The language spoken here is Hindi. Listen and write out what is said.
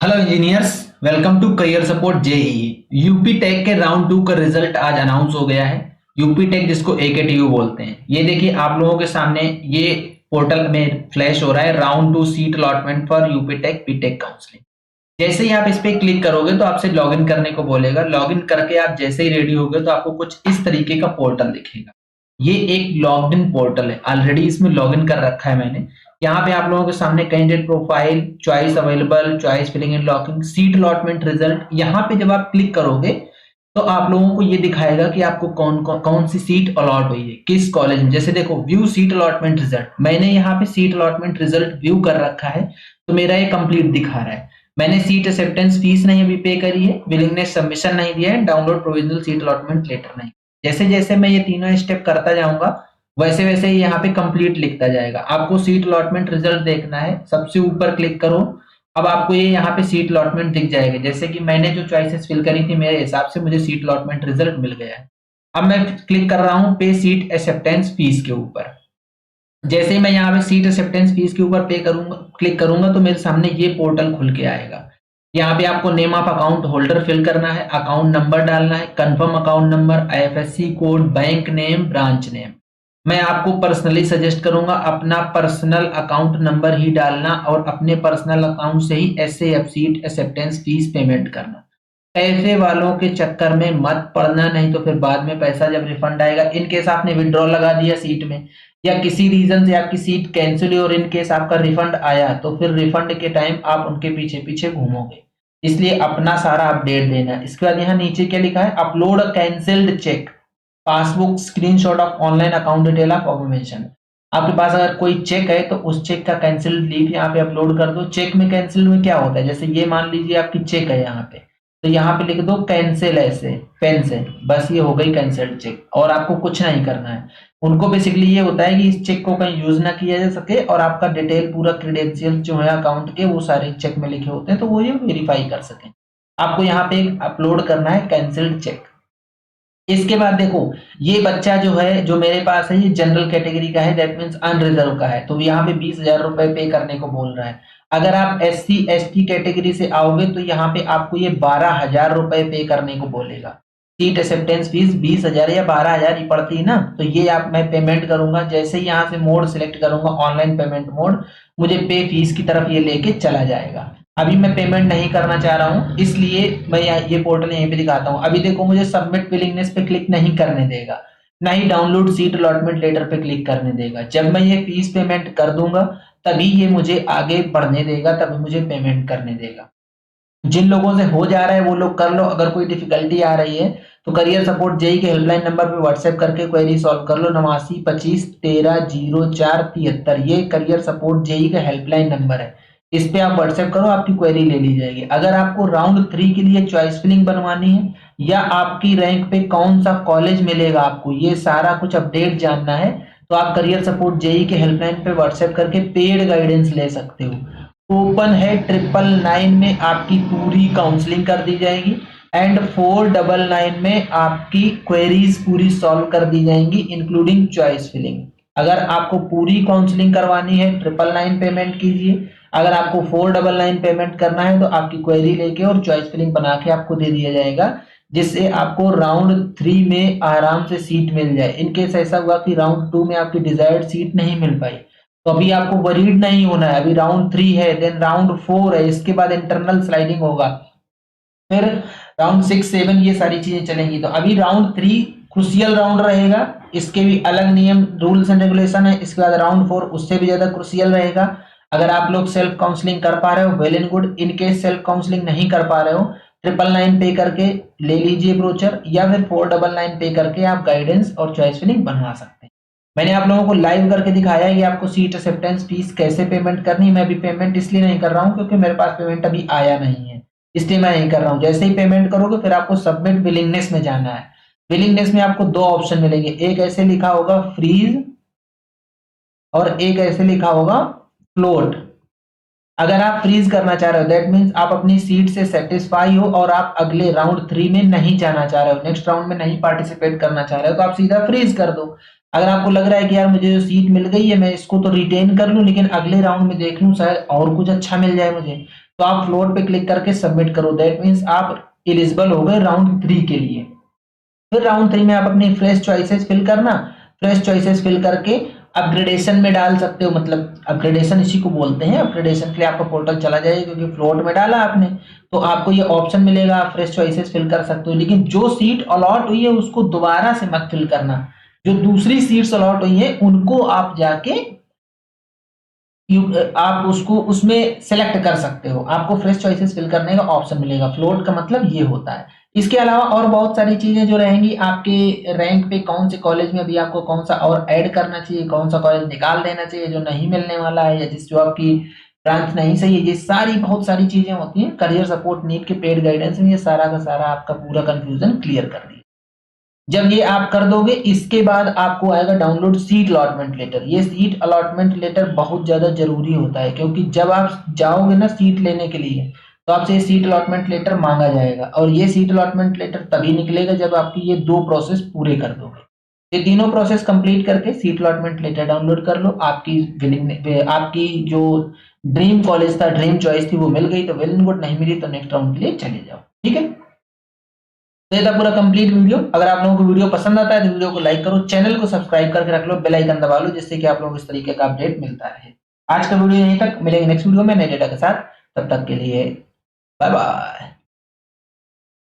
Hello engineers, welcome to career support JEE. UP tech के राउंड 2 का रिजल्ट आज अनाउंस हो गया है। यूपी टेक जिसको एकेटीयू बोलते हैं, ये देखिए आप लोगों के सामने ये पोर्टल में फ्लैश हो रहा है। Round 2 seat allotment for UP tech BTech counselling. जैसे ही आप इस पे क्लिक करोगे तो आपसे लॉगिन करने को बोलेगा। लॉगिन करके आप जैसे ही रेडी होगे तो आपको कुछ इस तरीके का पोर्टल दिखेगा। ये एक लॉगिन पोर्टल है, ऑलरेडी इसमें लॉगिन कर रखा है मैंने। यहाँ पे आप लोगों के सामने candidate profile, choice available, choice filling and locking, seat allotment result. यहाँ पे जब आप क्लिक करोगे तो आप लोगों को ये दिखाएगा कि आपको कौन सी सीट अलॉट हुई है, किस कॉलेज में। जैसे देखो, व्यू सीट अलॉटमेंट रिजल्ट, मैंने यहाँ पे सीट अलॉटमेंट रिजल्ट व्यू कर रखा है तो मेरा ये कंप्लीट दिखा रहा है। मैंने सीट एक्सेप्टेंस फीस नहीं अभी पे करी है, विलिंगनेस सबमिशन नहीं दिया है, download provisional seat allotment letter नहीं। जैसे जैसे मैं ये तीनों स्टेप करता जाऊंगा वैसे वैसे ही यहाँ पे कंप्लीट लिखता जाएगा। आपको सीट अलॉटमेंट रिजल्ट देखना है, सबसे ऊपर क्लिक करो। अब आपको ये यहाँ पे सीट अलॉटमेंट दिख जाएगा। जैसे कि मैंने जो चॉइसेस फिल करी थी मेरे हिसाब से मुझे सीट अलॉटमेंट रिजल्ट मिल गया है। अब मैं क्लिक कर रहा हूँ पे सीट एक्सेप्टेंस फीस के ऊपर। जैसे ही मैं यहाँ पे सीट एक्सेप्टेंस फीस के ऊपर पे करूंगा, क्लिक करूंगा तो मेरे सामने ये पोर्टल खुल के आएगा। यहाँ पे आपको name of account holder fill करना है, अकाउंट नंबर डालना है, confirm account number, IFSC code, bank name, branch name. मैं आपको पर्सनली सजेस्ट करूंगा अपना पर्सनल अकाउंट नंबर ही डालना और अपने पर्सनल अकाउंट से ही SAF seat acceptance fees payment करना। पैसे वालों के चक्कर में मत पड़ना, नहीं तो फिर बाद में पैसा जब रिफंड आएगा, इन केस आपने विड्रॉ लगा दिया सीट में या किसी रीजन से आपकी सीट कैंसिल हुई और इन केस आपका रिफंड आया तो फिर रिफंड के टाइम आप उनके पीछे पीछे घूमोगे। इसलिए अपना सारा अपडेट देना। इसके बाद यहाँ नीचे क्या लिखा है, upload a cancelled cheque, passbook, screenshot of online account detail of affirmation. आपके पास अगर कोई चेक है तो उस चेक का कैंसिल्ड लीफ यहाँ पे अपलोड कर दो। चेक में कैंसिल में क्या होता है, जैसे ये मान लीजिए आपकी चेक है यहाँ पे, तो यहाँ पे लिख दो कैंसिल ऐसे पेन से, बस ये हो गई कैंसिल्ड चेक और आपको कुछ नहीं करना है। उनको बेसिकली ये होता है कि इस चेक को कहीं यूज ना किया जा सके और आपका डिटेल पूरा क्रेडेंशियल जो है अकाउंट के वो सारे चेक में लिखे होते हैं तो वो ये वेरीफाई कर सकें। आपको यहाँ पे अपलोड करना है कैंसिल्ड चेक। इसके बाद देखो, ये बच्चा जो है जो मेरे पास है ये जनरल कैटेगरी का है, दैट मींस अनरिजर्व का है, तो यहाँ पे 20,000 रुपए पे करने को बोल रहा है। अगर आप एससी एसटी कैटेगरी से आओगे तो यहाँ पे आपको ये 12,000 रुपए पे करने को बोलेगा। सीट एक्सेप्टेंस फीस 20,000 या 12,000 ही पड़ती है ना, तो ये आप मैं पेमेंट करूंगा। जैसे ही यहाँ से मोड सिलेक्ट करूंगा ऑनलाइन पेमेंट मोड, मुझे पे फीस की तरफ ये लेके चला जाएगा। अभी मैं पेमेंट नहीं करना चाह रहा हूं इसलिए मैं ये पोर्टल यहीं पे दिखाता हूं। अभी देखो मुझे सबमिट विलिंगनेस पे क्लिक नहीं करने देगा, ना ही डाउनलोड सीट अलॉटमेंट लेटर पे क्लिक करने देगा। जब मैं ये फीस पेमेंट कर दूंगा तभी ये मुझे आगे बढ़ने देगा, तभी मुझे पेमेंट करने देगा। जिन लोगों से हो जा रहा है वो लोग कर लो, अगर कोई डिफिकल्टी आ रही है तो करियर सपोर्ट जेई के हेल्पलाइन नंबर पे व्हाट्सएप करके क्वेरी सॉल्व कर लो। 8925130473, ये करियर सपोर्ट जेई का हेल्पलाइन नंबर है। इस पे आप व्हाट्सएप करो, आपकी क्वेरी ले ली जाएगी। अगर आपको राउंड 3 के लिए चॉइस फिलिंग बनवानी है या आपकी रैंक पे कौन सा कॉलेज मिलेगा आपको, ये सारा कुछ अपडेट जानना है तो आप करियर सपोर्ट जेई के हेल्पलाइन पे व्हाट्सएप करके पेड गाइडेंस ले सकते हो। ओपन है 999 में आपकी पूरी काउंसलिंग कर दी जाएगी एंड 499 में आपकी क्वेरीज पूरी सॉल्व कर दी जाएंगी इंक्लूडिंग चॉइस फिलिंग। अगर आपको पूरी काउंसलिंग करवानी है 999 पेमेंट कीजिए, अगर आपको 499 पेमेंट करना है तो आपकी क्वेरी लेके और चॉइस फिलिंग बना के आपको दे दिया जाएगा, जिससे आपको राउंड 3 में आराम से सीट मिल जाए। इनकेस ऐसा हुआ कि राउंड 2 में आपकी डिजायर्ड सीट नहीं मिल पाई तो अभी आपको वरीड नहीं होना है। अभी राउंड 3 है, देन राउंड 4 है, इसके बाद इंटरनल स्लाइडिंग होगा, फिर राउंड 6 7 ये सारी चीजें चलेंगी। तो अभी राउंड 3 क्रुशियल राउंड रहेगा, इसके भी अलग नियम रूल्स एंड रेगुलेशन है। इसके बाद राउंड 4 उससे भी ज्यादा क्रुशियल रहेगा। अगर आप लोग सेल्फ काउंसलिंग कर पा रहे हो well and good, in case self counselling नहीं कर पा रहे हो 999 पे करके ले लीजिए ब्रोचर, या फिर 499 पे करके आप गाइडेंस और चॉइस फिलिंग बनवा सकते हैं। मैंने आप लोगों को लाइव करके दिखाया है कि आपको सीट एक्सेप्टेंस फीस कैसे पेमेंट करनी है। मैं अभी पेमेंट इसलिए नहीं कर रहा हूँ क्योंकि मेरे पास पेमेंट अभी आया नहीं है, इसलिए मैं नहीं कर रहा हूँ। जैसे ही पेमेंट करोगे फिर आपको सबमिट विलिंगनेस में जाना है। विलिंगनेस में आपको 2 ऑप्शन मिलेंगे, एक ऐसे लिखा होगा फ्रीज और एक ऐसे लिखा होगा फ्लोट। अगर आप फ्रीज करना चाह रहे हो दैट मींस आप अपनी सीट से सेटिस्फाई हो और आप अगले राउंड 3 में नहीं जाना चाह रहे हो, नेक्स्ट राउंड में नहीं पार्टिसिपेट करना चाह रहे हो, तो आप सीधा फ्रीज कर दो। अगर आपको लग रहा है कि यार मुझे जो सीट मिल गई है मैं इसको तो रिटेन कर लूं लेकिन अगले राउंड में देख लूं शायद और कुछ अच्छा मिल जाए मुझे, तो आप फ्लोट पे क्लिक करके सबमिट करो। दैट मीन्स आप एलिजिबल हो गए राउंड 3 के लिए। फिर राउंड 3 में आप अपनी फ्रेश चॉइसेस फिल करना। फ्रेश चॉइसेस फिल करके अपग्रेडेशन में डाल सकते हो, मतलब अपग्रेडेशन इसी को बोलते हैं। अपग्रेडेशन के लिए आपका पोर्टल चला जाएगा, क्योंकि फ्लोट में डाला आपने तो आपको ये ऑप्शन मिलेगा, आप फ्रेश चॉइसेस फिल कर सकते हो। लेकिन जो सीट अलॉट हुई है उसको दोबारा से मत फिल करना। जो दूसरी सीट्स अलॉट हुई है उनको आप जाके आप उसको उसमें सेलेक्ट कर सकते हो। आपको फ्रेश चॉइसेस फिल करने का ऑप्शन मिलेगा। फ्लोट का मतलब ये होता है। इसके अलावा और बहुत सारी चीजें जो रहेंगी, आपके रैंक पे कौन से कॉलेज में अभी आपको कौन सा और ऐड करना चाहिए, कौन सा कॉलेज निकाल देना चाहिए जो नहीं मिलने वाला है, या जिस जो आपकी ब्रांच नहीं सही है, ये सारी बहुत सारी चीजें होती हैं। करियर सपोर्ट नीट के पेड गाइडेंस में ये सारा का सारा आपका पूरा कंफ्यूजन क्लियर कर दिया। जब ये आप कर दोगे, इसके बाद आपको आएगा डाउनलोड सीट अलॉटमेंट लेटर। ये सीट अलॉटमेंट लेटर बहुत ज्यादा जरूरी होता है, क्योंकि जब आप जाओगे ना सीट लेने के लिए, तो आपसे ये सीट अलॉटमेंट लेटर मांगा जाएगा। और ये सीट अलॉटमेंट लेटर तभी निकलेगा जब आपकी ये 2 प्रोसेस पूरे कर दोगे। ये तीनों प्रोसेस कंप्लीट करके सीट अलॉटमेंट लेटर डाउनलोड कर लो। आपकी आपकी जो ड्रीम कॉलेज था, ड्रीम चॉइस थी, वो मिल गई तो वेल एंड गुड, नहीं मिली तो नेक्स्ट राउंड के लिए चले जाओ। ठीक है, तो ये था पूरा कंप्लीट वीडियो। अगर आप लोगों को वीडियो पसंद आता है तो वीडियो को लाइक करो, चैनल को सब्सक्राइब करके रख लो, बेल आइकन दबा लो, जिससे कि आप लोगों को इस तरीके का अपडेट मिलता रहे। आज का वीडियो यहीं तक, मिलेंगे नेक्स्ट वीडियो में नए डेटा के साथ। तब तक के लिए बाय बाय।